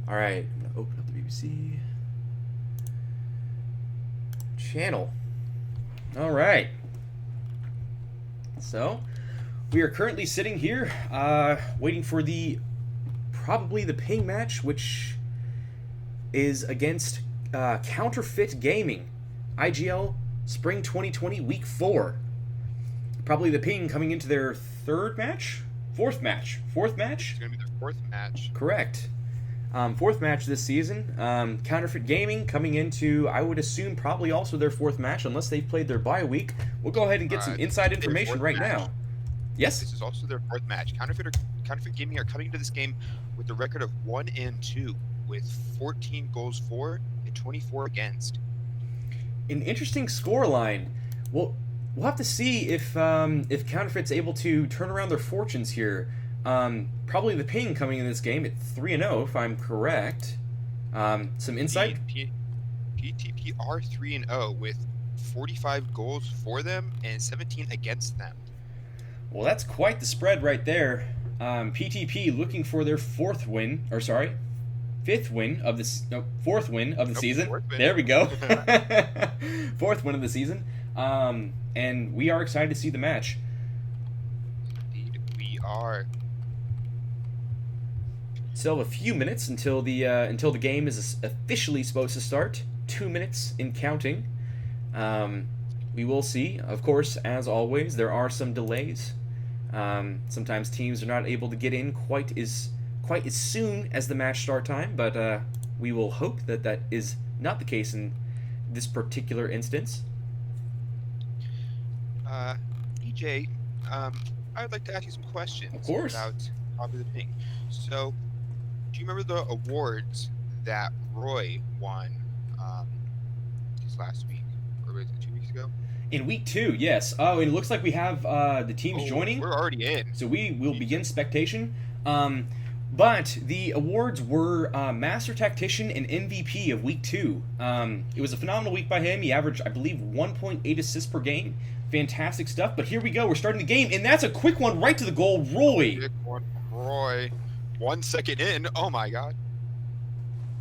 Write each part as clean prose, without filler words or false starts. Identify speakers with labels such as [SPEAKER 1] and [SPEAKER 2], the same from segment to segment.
[SPEAKER 1] All right, I'm gonna open up the BBC channel. All right. So we are currently sitting here, waiting for probably the ping match, which is against Counterfeit Gaming, IGL Spring 2020 Week 4. Probably the ping coming into their fourth match. Fourth match.
[SPEAKER 2] It's going to be their fourth match.
[SPEAKER 1] Correct. Fourth match this season. Counterfeit Gaming coming into, I would assume, probably also their fourth match, unless they've played their bye week. We'll go ahead and get some inside information right now. Yes?
[SPEAKER 2] This is also their fourth match. Counterfeit Gaming are coming into this game with a record of 1-2, with 14 goals for and 24 against.
[SPEAKER 1] An interesting scoreline. We'll have to see if Counterfeit's able to turn around their fortunes here. Probably the ping coming in this game at 3-0, if I'm correct. Some insight?
[SPEAKER 2] PTP are 3-0 with 45 goals for them and 17 against them.
[SPEAKER 1] Well, that's quite the spread right there. PTP looking for their fourth win of the season. There we go. Fourth win of the season. And we are excited to see the match.
[SPEAKER 2] Indeed, we are.
[SPEAKER 1] Still have a few minutes until the game is officially supposed to start. 2 minutes in counting. We will see. Of course, as always, there are some delays. Sometimes teams are not able to get in quite as soon as the match start time, but we will hope that that is not the case in this particular instance.
[SPEAKER 2] EJ, I would like to ask you some questions.
[SPEAKER 1] Of course.
[SPEAKER 2] About probably the ping. So, do you remember the awards that Roy won his last week, or was it 2 weeks ago?
[SPEAKER 1] In week 2, yes. Oh, and it looks like we have the teams joining.
[SPEAKER 2] We're already in.
[SPEAKER 1] So we will begin spectation. But the awards were Master Tactician and MVP of week 2. It was a phenomenal week by him. He averaged, I believe, 1.8 assists per game. Fantastic stuff. But here we go. We're starting the game, and that's a quick one right to the goal. Roy.
[SPEAKER 2] Quick one, Roy. 1 second in. Oh my God.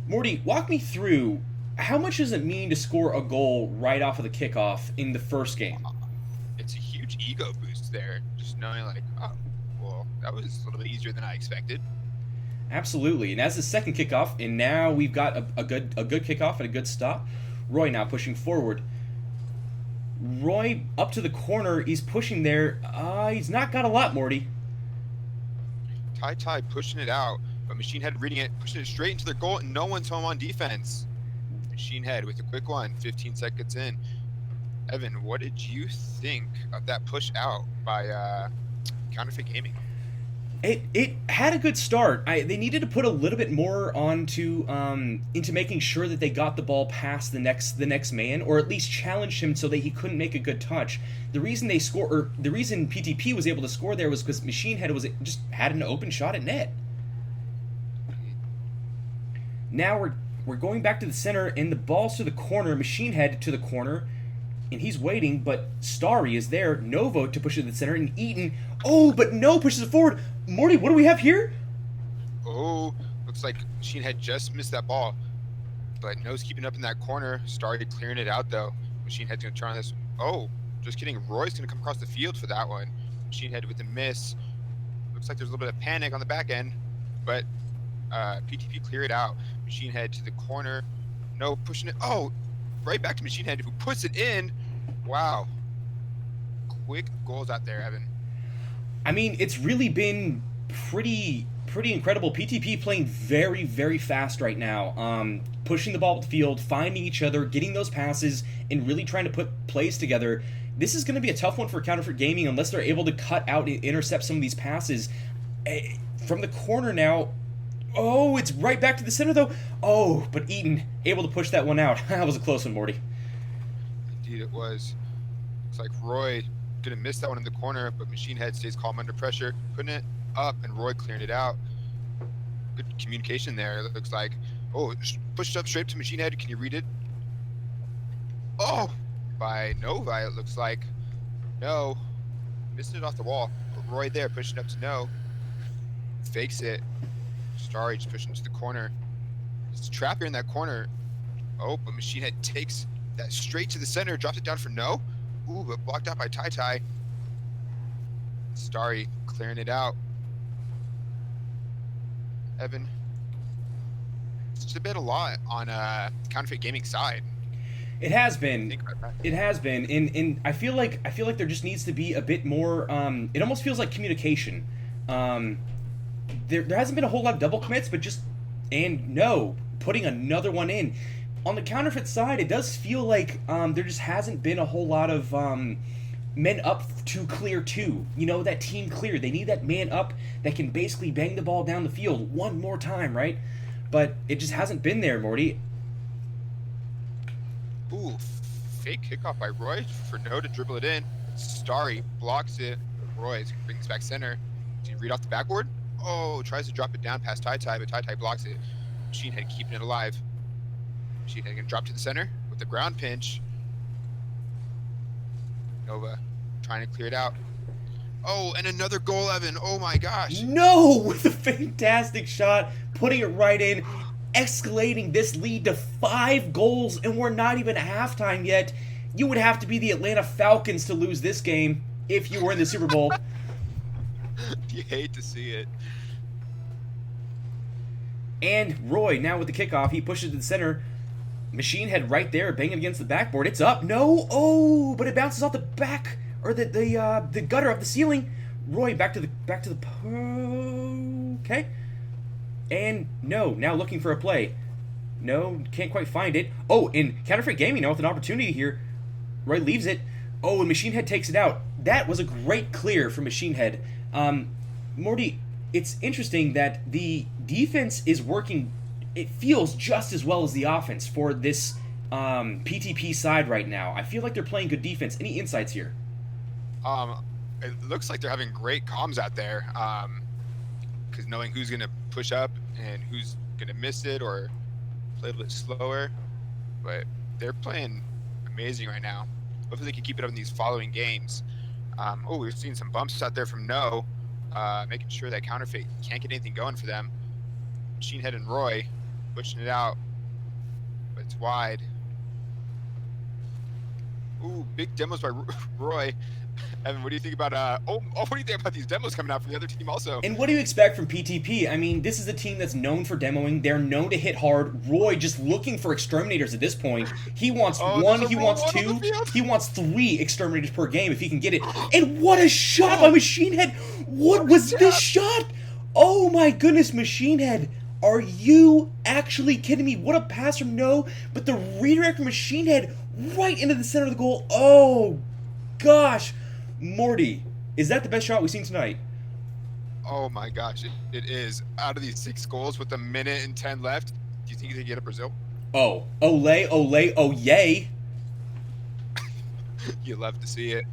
[SPEAKER 1] Morty, walk me through. How much does it mean to score a goal right off of the kickoff in the first game?
[SPEAKER 2] It's a huge ego boost there. Just knowing, like, oh, well, that was a little bit easier than I expected.
[SPEAKER 1] Absolutely. And as the second kickoff, and now we've got a good kickoff and a good stop. Roy now pushing forward. Roy up to the corner. He's pushing there. He's not got a lot, Morty.
[SPEAKER 2] Ty pushing it out, but Machine Head reading it, pushing it straight into their goal, and no one's home on defense. Machine Head with a quick one, 15 seconds in. Evan, what did you think of that push out by Counterfeit Gaming?
[SPEAKER 1] It had a good start. They needed to put a little bit more onto into making sure that they got the ball past the next man, or at least challenged him so that he couldn't make a good touch. The reason the reason PTP was able to score there was because Machine Head just had an open shot at net. Now we're going back to the center, and the ball's to the corner. Machine Head to the corner, and he's waiting, but Starry is there. Novo to push it to the center, and Eaton. Oh, but no, pushes it forward. Morty, what do we have here?
[SPEAKER 2] Oh, looks like Machine Head just missed that ball, but No's keeping up in that corner. Starry clearing it out, though. Machine Head's going to try on this. Oh, just kidding. Roy's going to come across the field for that one. Machine Head with a miss. Looks like there's a little bit of panic on the back end, but PTP clear it out. Machine Head to the corner. No, pushing it. Oh, right back to Machine Head, who puts it in. Wow. Quick goals out there, Evan.
[SPEAKER 1] I mean, it's really been pretty incredible. PTP playing very, very fast right now. Pushing the ball up the field, finding each other, getting those passes, and really trying to put plays together. This is going to be a tough one for Counterfeit Gaming unless they're able to cut out and intercept some of these passes. From the corner now. Oh, it's right back to the center, though. Oh, but Eaton able to push that one out. That was a close one, Morty.
[SPEAKER 2] Indeed it was. Looks like Roy didn't miss that one in the corner, but Machine Head stays calm under pressure, putting it up, and Roy clearing it out. Good communication there, it looks like. Oh, pushed up straight to Machine Head. Can you read it? Oh, by Nova, it looks like. No, missing it off the wall. But Roy there, pushing up to No. Fakes it. Starry just pushing to the corner. It's a trap here in that corner. Oh, but Machine Head takes that straight to the center, drops it down for no. Ooh, but blocked out by Tai. Starry clearing it out. Evan, it's just a bit a lot on Counterfeit Gaming side.
[SPEAKER 1] It has been. It has been. I feel like there just needs to be a bit more. It almost feels like communication. There hasn't been a whole lot of double commits, but just putting another one in. On the Counterfeit side, it does feel like there just hasn't been a whole lot of men up to clear two. You know, that team clear. They need that man up that can basically bang the ball down the field one more time, right? But it just hasn't been there, Morty.
[SPEAKER 2] Ooh, fake kickoff by Roy for no to dribble it in. Starry blocks it. Roy brings back center. Does he read off the backboard? Oh, tries to drop it down past Tai, but Tai blocks it. Machine Head keeping it alive. Machine Head gonna drop to the center with the ground pinch. Nova trying to clear it out. Oh, and another goal, Evan. Oh my gosh.
[SPEAKER 1] No, with a fantastic shot, putting it right in, escalating this lead to 5 goals, and we're not even at halftime yet. You would have to be the Atlanta Falcons to lose this game if you were in the Super Bowl.
[SPEAKER 2] You hate to see it.
[SPEAKER 1] And Roy, now with the kickoff, he pushes it to the center. Machine Head right there, banging against the backboard. It's up. No. Oh, but it bounces off the back or the gutter of the ceiling. Roy back to the okay. And no, now looking for a play. No, can't quite find it. Oh, and Counterfeit Gaming now with an opportunity here. Roy leaves it. Oh, and Machine Head takes it out. That was a great clear for Machine Head. Morty, it's interesting that the defense is working. It feels just as well as the offense for this PTP side right now. I feel like they're playing good defense. Any insights here?
[SPEAKER 2] It looks like they're having great comms out there. Because knowing who's going to push up and who's going to miss it or play a little bit slower. But they're playing amazing right now. Hopefully they can keep it up in these following games. Oh, we've seen some bumps out there from No. Making sure that Counterfeit can't get anything going for them. Machine Head and Roy pushing it out, but it's wide. Ooh, big demos by Roy. Evan, what do you think about what do you think about these demos coming out from the other team also?
[SPEAKER 1] And what do you expect from PTP? I mean, this is a team that's known for demoing. They're known to hit hard. Roy just looking for exterminators at this point. He wants one, he wants two, he wants 3 exterminators per game if he can get it. And what a shot by Machine Head! What was this shot? Oh my goodness, Machine Head! Are you actually kidding me? What a pass from No, but the redirect from Machine Head right into the center of the goal. Oh gosh. Morty, is that the best shot we've seen tonight?
[SPEAKER 2] Oh my gosh, it is. Out of these 6 goals with a minute and 10 left, do you think they get a Brazil?
[SPEAKER 1] Oh, ole, oh yay.
[SPEAKER 2] You love to see it.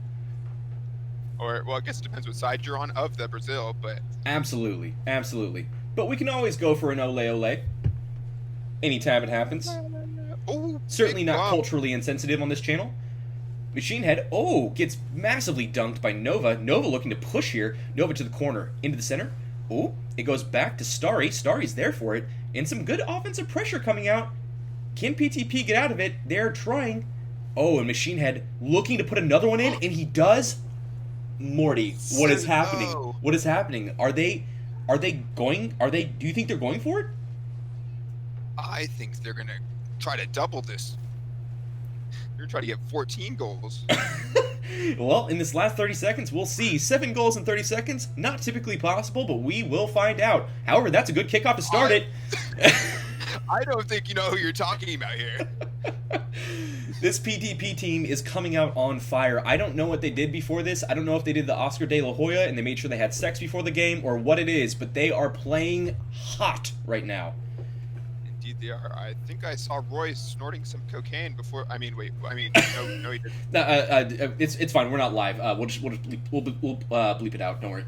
[SPEAKER 2] Or, well, I guess it depends what side you're on of the Brazil, but...
[SPEAKER 1] Absolutely, absolutely. But we can always go for an ole. Anytime it happens.
[SPEAKER 2] Oh,
[SPEAKER 1] certainly not culturally insensitive on this channel. Machine Head, gets massively dunked by Nova. Nova looking to push here. Nova to the corner, into the center. Oh, it goes back to Starry. Starry's there for it. And some good offensive pressure coming out. Can PTP get out of it? They're trying. Oh, and Machine Head looking to put another one in, and he does. Morty, what is happening? What is happening? Do you think they're going for it?
[SPEAKER 2] I think they're going to try to double this. They're trying to get 14 goals.
[SPEAKER 1] Well, in this last 30 seconds, we'll see. 7 goals in 30 seconds, not typically possible, but we will find out. However, that's a good kickoff to start it.
[SPEAKER 2] I don't think you know who you're talking about here.
[SPEAKER 1] This PTP team is coming out on fire. I don't know what they did before this. I don't know if they did the Oscar de la Hoya and they made sure they had sex before the game or what it is, but they are playing hot right now.
[SPEAKER 2] Indeed they are. I think I saw Roy snorting some cocaine before. No, he didn't.
[SPEAKER 1] It's fine. We're not live. We'll bleep it out. Don't worry.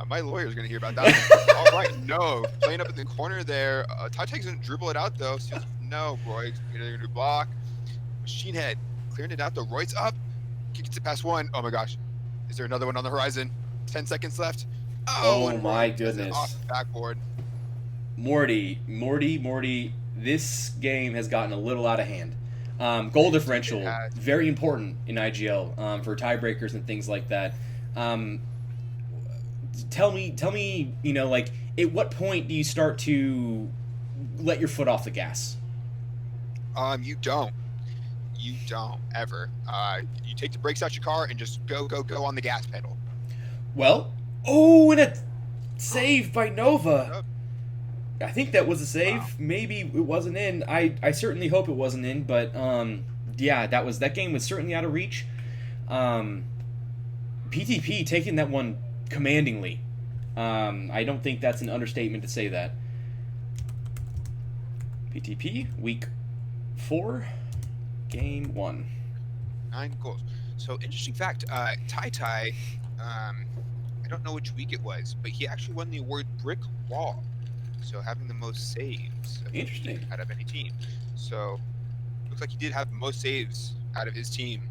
[SPEAKER 2] My lawyer's gonna hear about that. All right, No playing up in the corner there. Tate's gonna dribble it out though. So no, Roy's gonna do block. Machine Head clearing it out though. Roy's up. Kicks it past one. Oh my gosh, is there another one on the horizon? 10 seconds left.
[SPEAKER 1] Oh my goodness.
[SPEAKER 2] Off the backboard.
[SPEAKER 1] Morty. This game has gotten a little out of hand. Goal differential, very important in IGL for tiebreakers and things like that. Tell me, like, at what point do you start to let your foot off the gas?
[SPEAKER 2] You don't. You don't ever. You take the brakes out your car and just go on the gas pedal.
[SPEAKER 1] Well, and a save by Nova. I think that was a save. Wow. Maybe it wasn't in. I certainly hope it wasn't in, but yeah, that game was certainly out of reach. PTP taking that one commandingly. I don't think that's an understatement to say that. PTP week 4, game 1.
[SPEAKER 2] 9 goals. So interesting fact. Tai. I don't know which week it was, but he actually won the award Brick Wall. So having the most saves out of any team. So looks like he did have the most saves out of his team.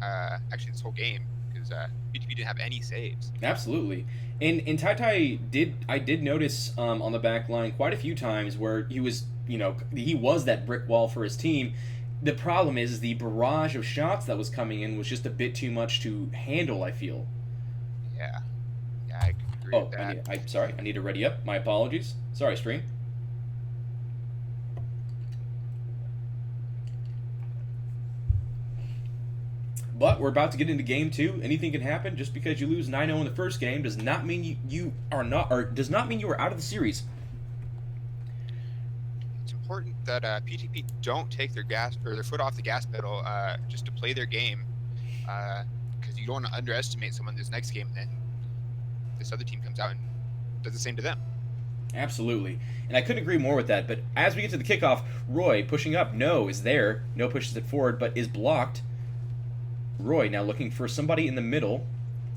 [SPEAKER 2] Actually, this whole game, because PTP didn't have any saves.
[SPEAKER 1] Absolutely, and Tai did notice on the back line quite a few times where he was that brick wall for his team. The problem is the barrage of shots that was coming in was just a bit too much to handle, I feel.
[SPEAKER 2] Yeah, I can agree with that.
[SPEAKER 1] I'm sorry, I need to ready up. My apologies. Sorry, stream. But we're about to get into game 2. Anything can happen. Just because you lose 9-0 in the first game does not mean you are out of the series.
[SPEAKER 2] It's important that PTP don't take their foot off the gas pedal just to play their game, because you don't want to underestimate someone this next game. Then this other team comes out and does the same to them.
[SPEAKER 1] Absolutely, and I couldn't agree more with that. But as we get to the kickoff, Roy pushing up. No is there. No pushes it forward, but is blocked. Roy now looking for somebody in the middle.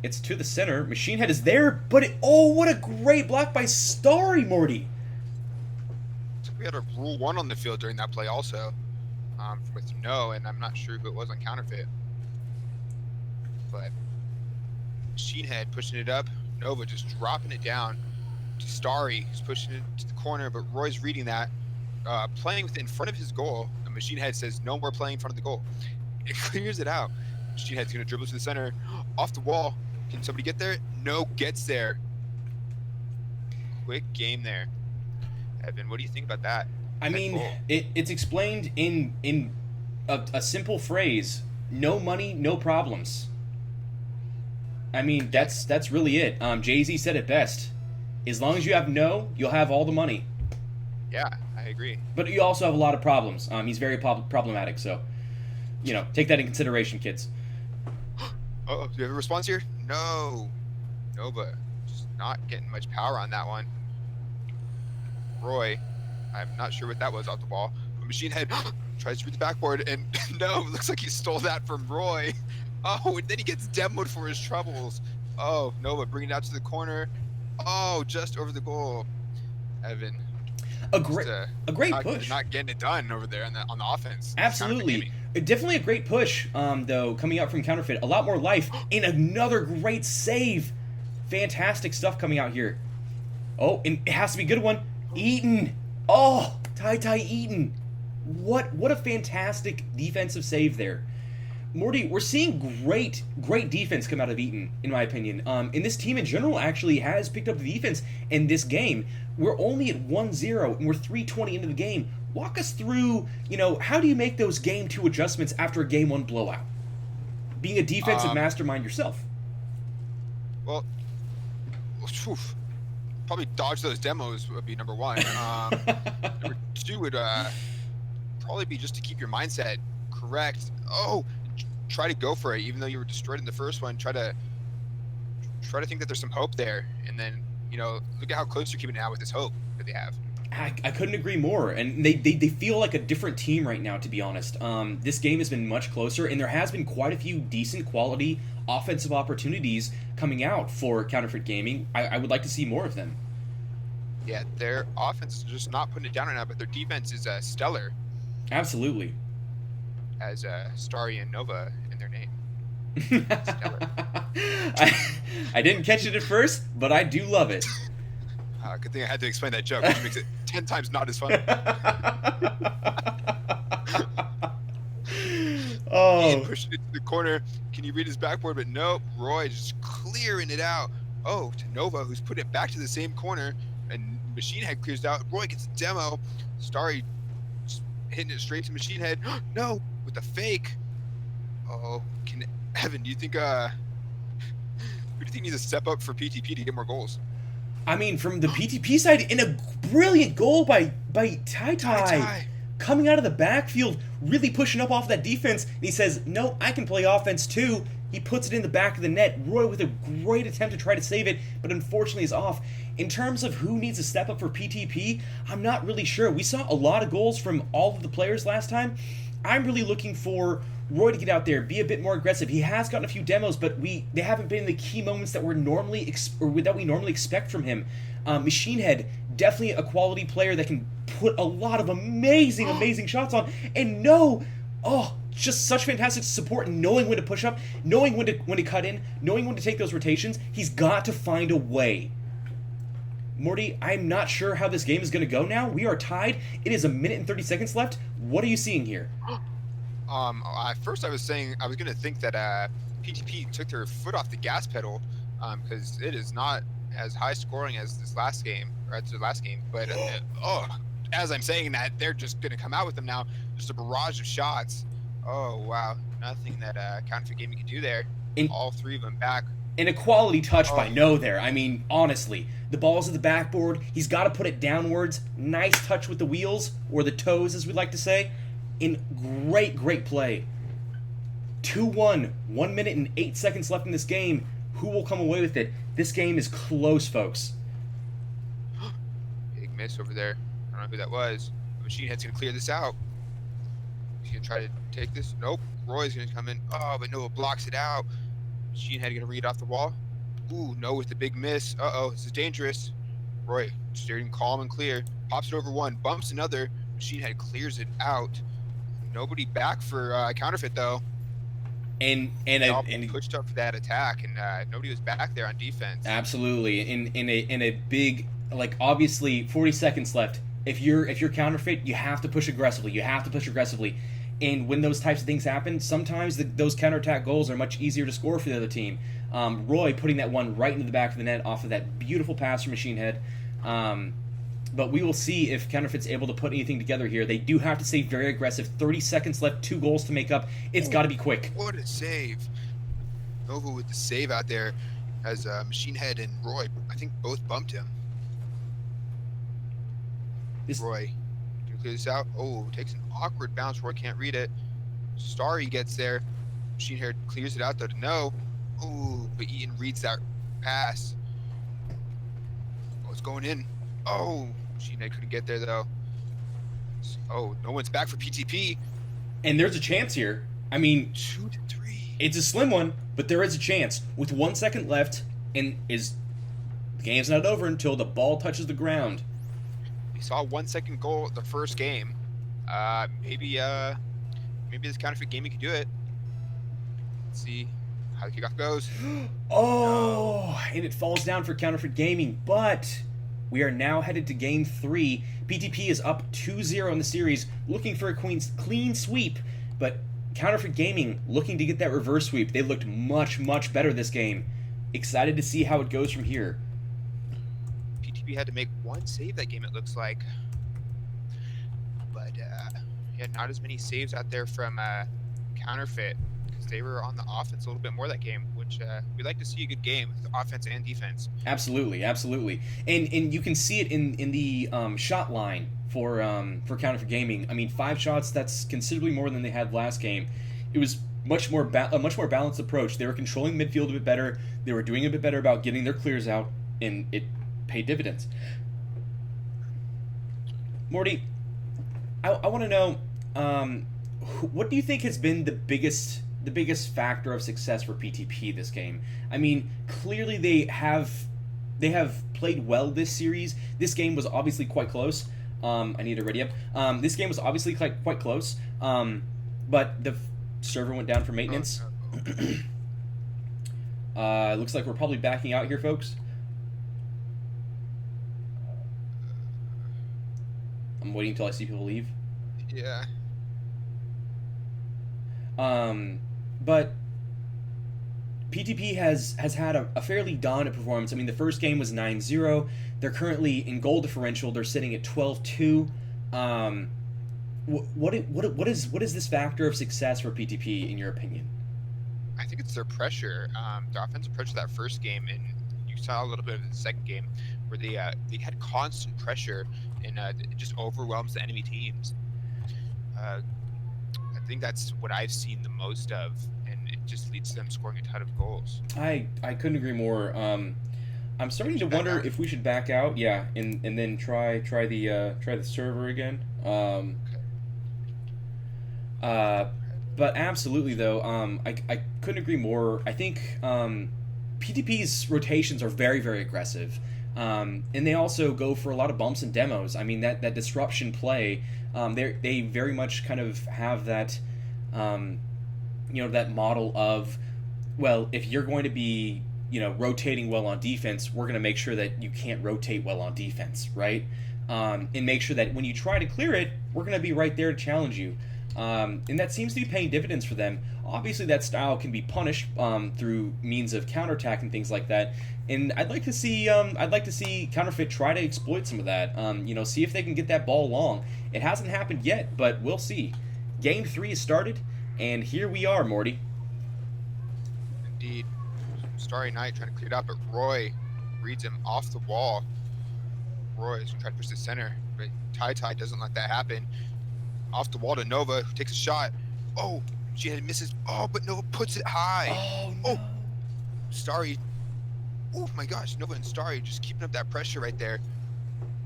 [SPEAKER 1] It's to the center. Machine Head is there, but what a great block by Starry, Morty.
[SPEAKER 2] So we had a Rule 1 on the field during that play also, with No, and I'm not sure who it was on Counterfeit. But Machine Head pushing it up. Nova just dropping it down to Starry, who's pushing it to the corner, but Roy's reading that, playing with it in front of his goal. The Machine Head says, no more playing in front of the goal. It clears it out. Machine Head's going to dribble to the center, off the wall. Can somebody get there? No, gets there. Quick game there. Evan, what do you think about that?
[SPEAKER 1] I mean, it's explained in a simple phrase: no money, no problems. I mean, that's really it. Jay-Z said it best: as long as you have no, you'll have all the money.
[SPEAKER 2] Yeah, I agree.
[SPEAKER 1] But you also have a lot of problems. He's very problematic, so take that in consideration, kids.
[SPEAKER 2] Oh, do you have a response here? No. Nova just not getting much power on that one. Roy, I'm not sure what that was off the ball. But Machine Head tries to read the backboard, and no, looks like he stole that from Roy. Oh, and then he gets demoed for his troubles. Oh, Nova bringing it out to the corner. Oh, just over the goal. Evan.
[SPEAKER 1] A great push.
[SPEAKER 2] Not getting it done over there on the offense.
[SPEAKER 1] Absolutely. Definitely a great push, though, coming out from Counterfeit. A lot more life, and another great save. Fantastic stuff coming out here. Oh, and it has to be a good one. Eaton. Oh, Tai Eaton. What a fantastic defensive save there. Morty, we're seeing great defense come out of Eaton, in my opinion. And this team in general actually has picked up the defense in this game. We're only at 1-0, and we're 3:20 into the game. Walk us through, how do you make those Game 2 adjustments after a Game 1 blowout? Being a defensive mastermind yourself.
[SPEAKER 2] Well, probably dodge those demos would be number 1. Number 2 would probably be just to keep your mindset correct. Oh, try to go for it, even though you were destroyed in the first one. Try to think that there's some hope there, and then look at how close you're keeping it now with this hope that they have.
[SPEAKER 1] I couldn't agree more, and they feel like a different team right now, to be honest. This game has been much closer, and there has been quite a few decent quality offensive opportunities coming out for Counterfeit Gaming. I would like to see more of them.
[SPEAKER 2] Yeah, their offense is just not putting it down right now, but their defense is stellar.
[SPEAKER 1] Absolutely.
[SPEAKER 2] As Starry and Nova in their name.
[SPEAKER 1] I didn't catch it at first, but I do love it.
[SPEAKER 2] Good thing I had to explain that joke, which makes it 10 times not as funny. Ian
[SPEAKER 1] Oh,
[SPEAKER 2] pushing it to the corner. Can you read his backboard? But nope. Roy just clearing it out. Oh, to Nova, who's put it back to the same corner. And Machine Head clears it out. Roy gets a demo. Starry just hitting it straight to Machine Head. No, with the fake. Oh, Evan, do you think who do you think needs to step up for PTP to get more goals?
[SPEAKER 1] I mean, from the PTP side, in a brilliant goal by Tai. Coming out of the backfield, really pushing up off that defense. And he says, no, I can play offense too. He puts it in the back of the net. Roy with a great attempt to try to save it, but unfortunately is off. In terms of who needs to step up for PTP, I'm not really sure. We saw a lot of goals from all of the players last time. I'm really looking for Roy to get out there, be a bit more aggressive. He has gotten a few demos, but they haven't been in the key moments that we normally expect from him. Machine Head, definitely a quality player that can put a lot of amazing shots on. And just such fantastic support, knowing when to push up, knowing when to cut in, knowing when to take those rotations. He's got to find a way. Morty, I'm not sure how this game is going to go now. We are tied. It is 1 minute and 30 seconds left. What are you seeing here?
[SPEAKER 2] First I was going to think that PTP took their foot off the gas pedal, because it is not as high scoring as the last game. But as I'm saying that, they're just going to come out with them now. Just a barrage of shots. Oh wow, nothing that Counterfeit Gaming can do there. All three of them back.
[SPEAKER 1] And a quality touch by No there. I mean, honestly, the ball's at the backboard. He's got to put it downwards. Nice touch with the wheels, or the toes, as we like to say. In great play. 2-1, 1 minute and 8 seconds left in this game. Who will come away with it? This game is close, folks.
[SPEAKER 2] Big miss over there. I don't know who that was. Machine Head's going to clear this out. He's going to try to take this. Nope. Roy's going to come in. Oh, but Noah blocks it out. Machine Head going to read off the wall. Ooh, no with the big miss. Uh-oh, this is dangerous. Roy, steering calm and clear. Pops it over one, bumps another. Machine Head clears it out. Nobody back for Counterfeit, though.
[SPEAKER 1] And
[SPEAKER 2] pushed up for that attack, and nobody was back there on defense.
[SPEAKER 1] Absolutely. In a big, like, obviously 40 seconds left. If you're Counterfeit, you have to push aggressively. And when those types of things happen, sometimes those counterattack goals are much easier to score for the other team. Roy putting that one right into the back of the net off of that beautiful pass from Machine Head. But we will see if Counterfeit's able to put anything together here. They do have to stay very aggressive. 30 seconds left, 2 goals to make up. It's got to be quick.
[SPEAKER 2] What a save. Nova with the save out there as Machine Head and Roy, I think, both bumped him. Roy, can you clear this out? Oh, takes an awkward bounce. Roy can't read it. Starry gets there. Machine Head clears it out, though, to no. Oh, but Ian reads that pass. Oh, it's going in. Oh, Machine Head couldn't get there, though. Oh, no one's back for PTP.
[SPEAKER 1] And there's a chance here. I mean,
[SPEAKER 2] 2-3.
[SPEAKER 1] It's a slim one, but there is a chance. With 1 second left, the game's not over until the ball touches the ground.
[SPEAKER 2] We saw 1 second goal the first game. Maybe this Counterfeit Gaming can do it. Let's see how the kickoff goes.
[SPEAKER 1] And it falls down for Counterfeit Gaming, but we are now headed to Game 3. PTP is up 2-0 in the series, looking for a clean sweep, but Counterfeit Gaming looking to get that reverse sweep. They looked much better this game. Excited to see how it goes from here.
[SPEAKER 2] PTP had to make one save that game, it looks like. But not as many saves out there from Counterfeit, because they were on the offense a little bit more that game, which we like to see a good game with offense and defense.
[SPEAKER 1] Absolutely. And you can see it in the shot line for Counterfeit Gaming. I mean, 5 shots, that's considerably more than they had last game. It was a much more balanced approach. They were controlling midfield a bit better. They were doing a bit better about getting their clears out, and it paid dividends. Morty, I want to know, what do you think has been the biggest factor of success for PTP this game? I mean, clearly they have played well this series. This game was obviously quite close. I need to ready up. This game was obviously quite close, but the server went down for maintenance.
[SPEAKER 2] Oh, no.
[SPEAKER 1] Looks like we're probably backing out here, folks. I'm waiting until I see people leave.
[SPEAKER 2] Yeah.
[SPEAKER 1] But PTP has had a fairly dominant performance. I mean, the first game was 9-0. They're currently in goal differential. They're sitting at 12-2. What is this factor of success for PTP in your opinion?
[SPEAKER 2] I think it's their pressure. Their offensive pressure that first game, and you saw a little bit of the second game, where they had constant pressure and it just overwhelms the enemy teams. I think that's what I've seen the most of, and it just leads to them scoring a ton of goals.
[SPEAKER 1] I couldn't agree more. I'm starting to wonder if we should back out, yeah, and then try the server again. But absolutely though, I couldn't agree more. I think PTP's rotations are very, very aggressive, and they also go for a lot of bumps and demos. I mean that disruption play, they very much kind of have that, that model of, well, if you're going to be rotating well on defense, we're going to make sure that you can't rotate well on defense, right? And make sure that when you try to clear it, we're going to be right there to challenge you. And that seems to be paying dividends for them. Obviously, that style can be punished through means of counterattack and things like that. And I'd like to see Counterfeit try to exploit some of that. See if they can get that ball long. It hasn't happened yet, but we'll see. Game 3 has started, and here we are, Morty.
[SPEAKER 2] Indeed. Starry Night trying to clear it up, but Roy reads him off the wall. Roy is going to try to push the center, but Tai doesn't let that happen. Off the wall to Nova, who takes a shot. Oh, she had misses. Oh, but Nova puts it high.
[SPEAKER 1] Oh, no.
[SPEAKER 2] Starry. Oh, my gosh. Nova and Starry just keeping up that pressure right there.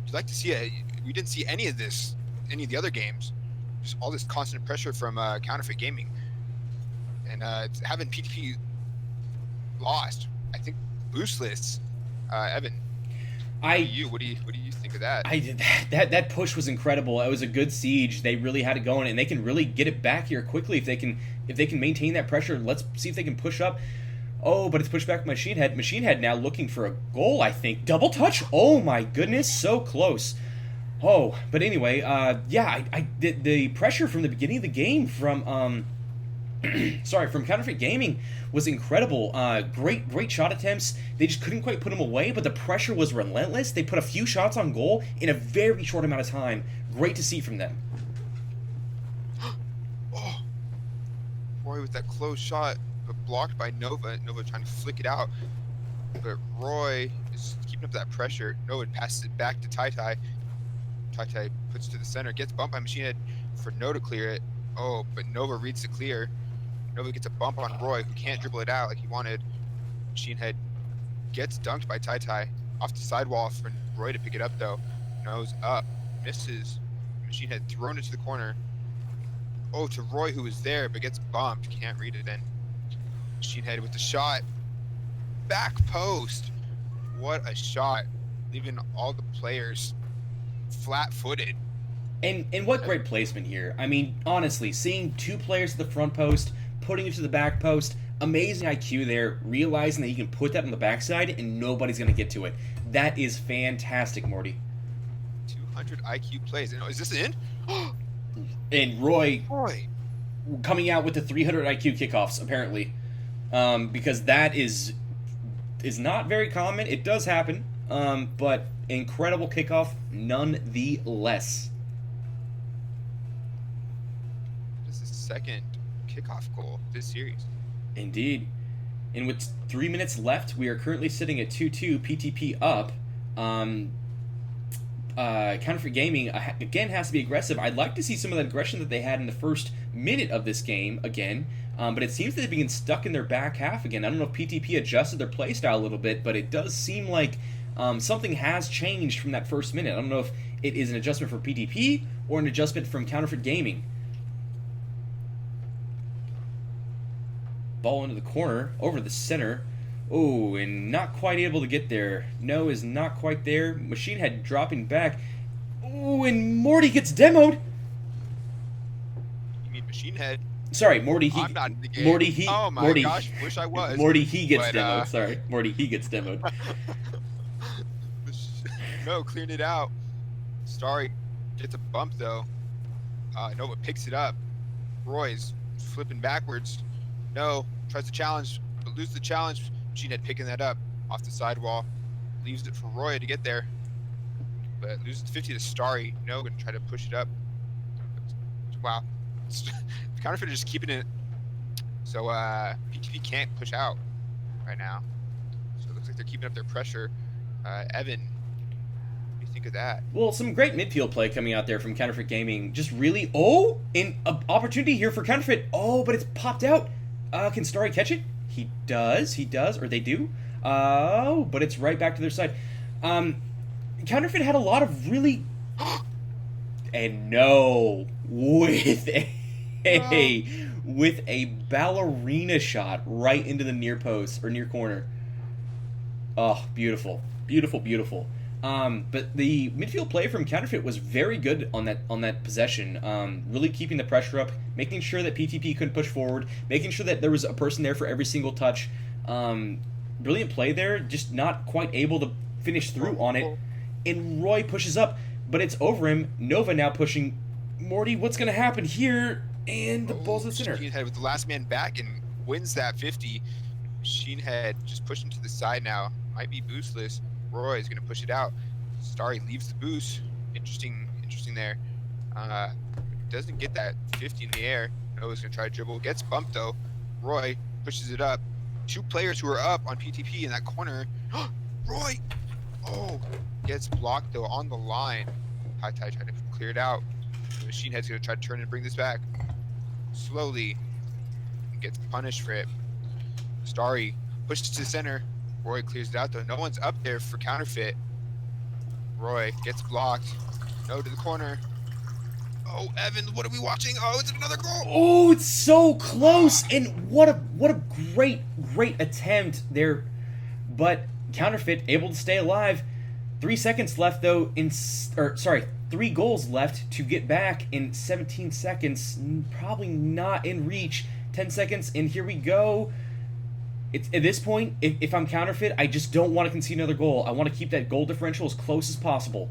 [SPEAKER 2] You'd like to see it. We didn't see any of this, any of the other games. Just all this constant pressure from Counterfeit Gaming. And having PTP lost, I think, boostless. Evan, what do you think of that?
[SPEAKER 1] That push was incredible. It was a good siege. They really had it going, and they can really get it back here quickly if they can maintain that pressure. Let's see if they can push up. Oh, but it's pushed back by Machine Head. Machine Head now looking for a goal, I think. Double touch? Oh my goodness, so close. Oh, but anyway, the pressure from the beginning of the game from from Counterfeit Gaming was incredible. Great shot attempts. They just couldn't quite put them away, but the pressure was relentless. They put a few shots on goal in a very short amount of time. Great to see from them.
[SPEAKER 2] Oh, Roy with that close shot, but blocked by Nova. Nova trying to flick it out, but Roy is keeping up that pressure. Nova passes it back to Tai. Tai puts it to the center, gets bumped by Machine Head for No to clear it. Oh, but Nova reads the clear. Nova gets a bump on Roy, who can't dribble it out like he wanted. Machine Head gets dunked by Tai off the sidewall for Roy to pick it up, though. Nose up, misses. Machine Head thrown into the corner. Oh, to Roy, who was there, but gets bumped. Can't read it in. Machine Head with the shot. Back post. What a shot. Leaving all the players flat-footed.
[SPEAKER 1] And what great placement here. I mean, honestly, seeing two players at the front post, putting it to the back post, amazing IQ there, realizing that you can put that on the backside and nobody's going to get to it. That is fantastic, Morty.
[SPEAKER 2] 200 IQ plays. Is this in?
[SPEAKER 1] And Roy coming out with the 300 IQ kickoffs, apparently. Because that is not very common. It does happen, but incredible kickoff nonetheless.
[SPEAKER 2] Second kickoff goal this series.
[SPEAKER 1] Indeed. And with 3 minutes left, we are currently sitting at 2-2, PTP up. Counterfeit Gaming, again, has to be aggressive. I'd like to see some of that aggression that they had in the first minute of this game again, but it seems that they've been stuck in their back half again. I don't know if PTP adjusted their play style a little bit, but it does seem like something has changed from that first minute. I don't know if it is an adjustment for PTP or an adjustment from Counterfeit Gaming. Ball into the corner, over the center. Oh, and not quite able to get there. No is not quite there. Machine Head dropping back. Oh, and Morty gets demoed.
[SPEAKER 2] You mean Machine Head?
[SPEAKER 1] Sorry, Morty.
[SPEAKER 2] I'm not in the game.
[SPEAKER 1] Morty.
[SPEAKER 2] Oh my gosh, wish I was.
[SPEAKER 1] Morty. He gets demoed. Sorry, Morty. He gets demoed.
[SPEAKER 2] No, clearing it out. Starry Gets a bump though. Nova picks it up. Roy's flipping backwards. No, tries to challenge, but loses the challenge. Machine Head picking that up off the sidewall. Leaves it for Roy to get there. But loses 50 to Starry. No, gonna try to push it up. Wow. Counterfeit is just keeping it. So PTP can't push out right now. So it looks like they're keeping up their pressure. Evan, what do you think of that?
[SPEAKER 1] Well, some great midfield play coming out there from Counterfeit Gaming. Just really, an opportunity here for Counterfeit. Oh, but it's popped out. Can Starry catch it? He does, or they do. Oh, but it's right back to their side. Counterfeit had a lot of really... And no, with a ballerina shot right into the near post, or near corner. Oh, beautiful. Beautiful, beautiful. But the midfield play from Counterfeit was very good on that possession. Really keeping the pressure up, making sure that PTP couldn't push forward, making sure that there was a person there for every single touch. Brilliant play there, just not quite able to finish through on it. And Roy pushes up, but it's over him. Nova now pushing. Morty, what's going to happen here? And the ball's in the center.
[SPEAKER 2] Machine Head with the last man back and wins that 50. Machine Head just pushing to the side now. Might be boostless. Roy is going to push it out. Starry leaves the boost. Interesting there. Doesn't get that 50 in the air. Nova's going to try to dribble. Gets bumped though. Roy pushes it up. Two players who are up on PTP in that corner. Roy! Oh, gets blocked though on the line. Tai trying to clear it out. The Machine Head's going to try to turn and bring this back. Slowly. Gets punished for it. Starry pushes to the center. Roy clears it out though. No one's up there for Counterfeit. Roy gets blocked. No to the corner. Oh, Evan, what are we watching? Oh, it's another goal.
[SPEAKER 1] Oh, it's so close. And what a great attempt there. But Counterfeit able to stay alive. 3 seconds left though 3 goals left to get back in 17 seconds. Probably not in reach. 10 seconds, and here we go. It's at this point, if I'm Counterfeit, I just don't want to concede another goal. I want to keep that goal differential as close as possible.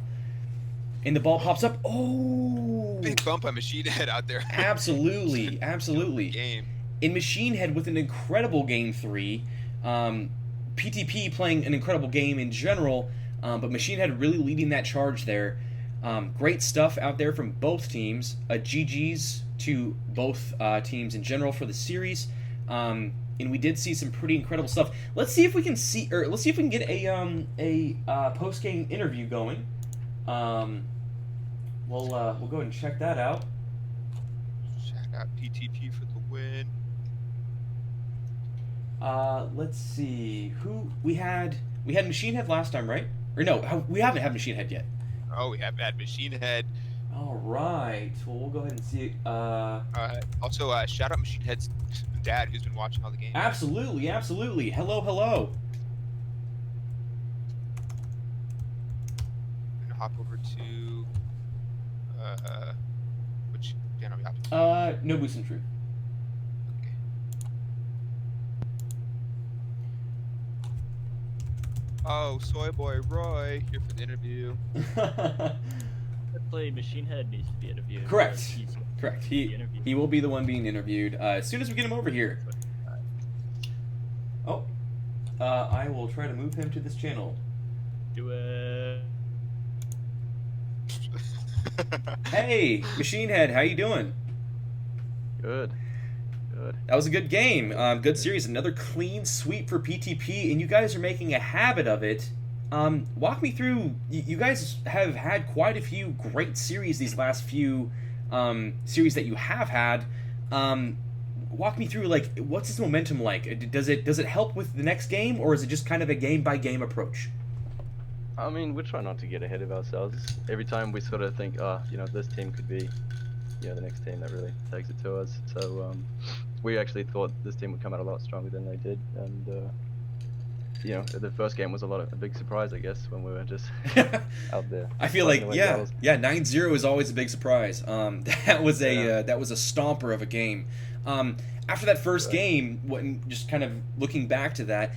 [SPEAKER 1] And the ball pops up. Oh!
[SPEAKER 2] Big bump on Machine Head out there.
[SPEAKER 1] Absolutely.
[SPEAKER 2] Game.
[SPEAKER 1] In Machine Head with an incredible game 3. PTP playing an incredible game in general, but Machine Head really leading that charge there. Great stuff out there from both teams. GG's to both teams in general for the series. And we did see some pretty incredible stuff. Let's see if we can get a post game interview going. We'll go ahead and check that out.
[SPEAKER 2] Check out PTP for the win.
[SPEAKER 1] Let's see who we had. We had Machine Head last time, right? Or no, we haven't had Machine Head yet.
[SPEAKER 2] Oh, we have had Machine Head.
[SPEAKER 1] All right. Well, we'll go ahead and see.
[SPEAKER 2] Also, shout out Machine Head's dad, who's been watching all the games.
[SPEAKER 1] Absolutely. Hello.
[SPEAKER 2] I'm gonna hop over to which channel we have?
[SPEAKER 1] No Boost and Truth.
[SPEAKER 2] Okay. Oh, Soy Boy Roy here for the interview.
[SPEAKER 3] Play Machine Head needs to be interviewed.
[SPEAKER 1] Correct. He will be the one being interviewed as soon as we get him over here. Oh, I will try to move him to this channel.
[SPEAKER 3] Do it.
[SPEAKER 1] Hey, Machine Head, how you doing?
[SPEAKER 4] Good.
[SPEAKER 1] That was a good game. Good series. Another clean sweep for PTP, and you guys are making a habit of it. Walk me through. You guys have had quite a few great series these last few series that you have had. Walk me through, like, what's this momentum like? Does it help with the next game, or is it just kind of a game by game approach?
[SPEAKER 4] I mean, we try not to get ahead of ourselves. Every time we sort of think, this team could be, the next team that really takes it to us. So we actually thought this team would come out a lot stronger than they did, and the first game was a big surprise, I guess, when we were just out there.
[SPEAKER 1] I feel like 9-0 is always a big surprise. That was a stomper of a game. After that first game, just kind of looking back to that,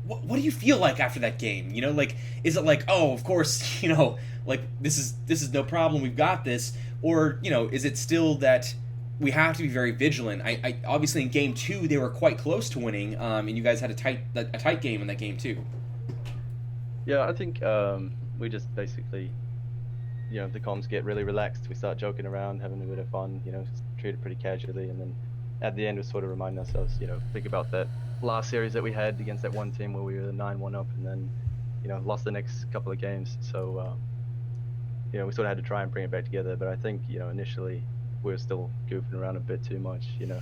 [SPEAKER 1] what do you feel like after that game? You know, like, is it like, oh, of course, you know, like this is no problem, we've got this, or you know, is it still that we have to be very vigilant? I obviously in game 2 they were quite close to winning, and you guys had a tight game in that game too.
[SPEAKER 4] Yeah, I think we just basically, you know, the comms get really relaxed. We start joking around, having a bit of fun, you know, just treat it pretty casually, and then at the end we sort of remind ourselves, you know, think about that last series that we had against that one team where we were 9-1 up, and then, you know, lost the next couple of games. So, you know, we sort of had to try and bring it back together. But I think, you know, initially we were still goofing around a bit too much. You know,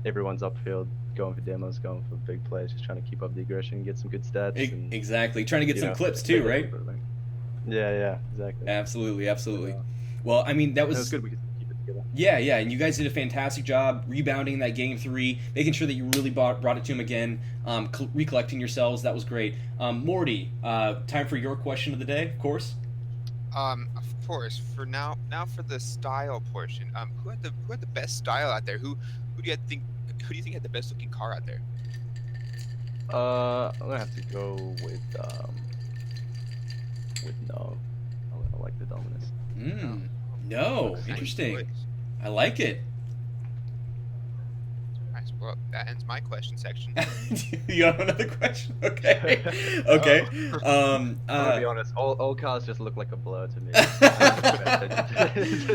[SPEAKER 4] everyone's upfield, going for demos, going for big plays, just trying to keep up the aggression, get some good stats. And,
[SPEAKER 1] exactly, trying to get some
[SPEAKER 4] know,
[SPEAKER 1] clips too, right?
[SPEAKER 4] Yeah, exactly.
[SPEAKER 1] Absolutely. Well, I mean, that was
[SPEAKER 4] good. We could keep it together.
[SPEAKER 1] Yeah, and you guys did a fantastic job rebounding that game 3, making sure that you really brought it to him again, recollecting yourselves. That was great. Morty, time for your question of the day, of course.
[SPEAKER 2] Of course. For now for the style portion. Who had the best style out there? Who do you think had the best looking car out there?
[SPEAKER 4] I'm gonna have to go with no. I like the Dominus.
[SPEAKER 1] No, interesting. I like it.
[SPEAKER 2] Nice. Well, that ends my question section.
[SPEAKER 1] You have another question? Okay. Okay.
[SPEAKER 4] I'm gonna be honest, all cars just look like a blur to me.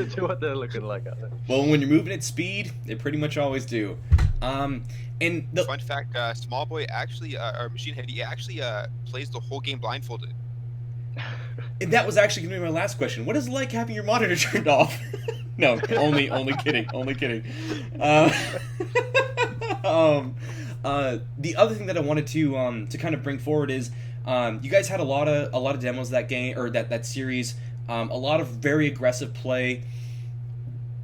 [SPEAKER 4] to what they're looking like out there.
[SPEAKER 1] Well, when you're moving at speed, they pretty much always do. And the
[SPEAKER 2] Fun fact: Small Boy actually, or Machine Head, he actually plays the whole game blindfolded.
[SPEAKER 1] and that was actually going to be my last question. What is it like having your monitor turned off? No, only kidding. The other thing that I wanted to kind of bring forward is you guys had a lot of demos that game, or that series, a lot of very aggressive play.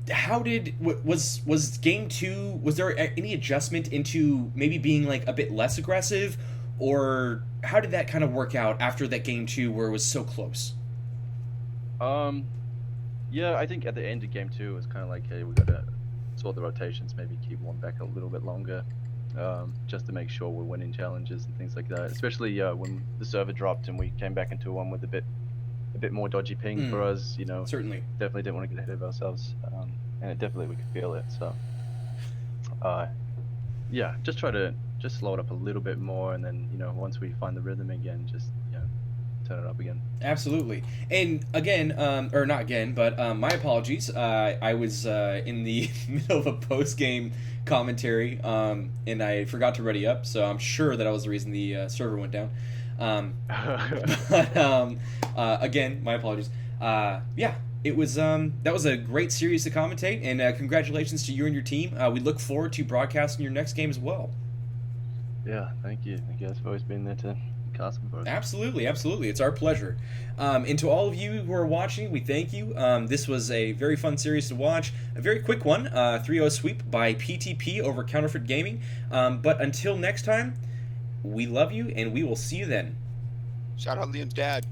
[SPEAKER 1] How was game 2? Was there any adjustment into maybe being like a bit less aggressive, or how did that kind of work out after that game 2 where it was so close?
[SPEAKER 4] Yeah, I think at the end of game 2 it was kind of like, hey, we got to sort the rotations, maybe keep one back a little bit longer, just to make sure we're winning challenges and things like that. Especially when the server dropped and we came back into one with a bit more dodgy ping for us. You know,
[SPEAKER 1] Certainly.
[SPEAKER 4] definitely didn't want to get ahead of ourselves, and it definitely we could feel it. So, yeah, just try to slow it up a little bit more, and then once we find the rhythm again, just turn it up again.
[SPEAKER 1] Absolutely. And again, or not again, but my apologies. I was in the middle of a post-game commentary, and I forgot to ready up, so I'm sure that was the reason the server went down. But again, my apologies. Yeah, it was that was a great series to commentate, and congratulations to you and your team. We look forward to broadcasting your next game as well.
[SPEAKER 4] Yeah, thank you. Thank you guys for always being there to cast them for us.
[SPEAKER 1] Absolutely. It's our pleasure. And to all of you who are watching, we thank you. This was a very fun series to watch. A very quick one, 3-0 sweep by PTP over Counterfeit Gaming. But until next time, we love you, and we will see you then.
[SPEAKER 2] Shout out Liam's dad.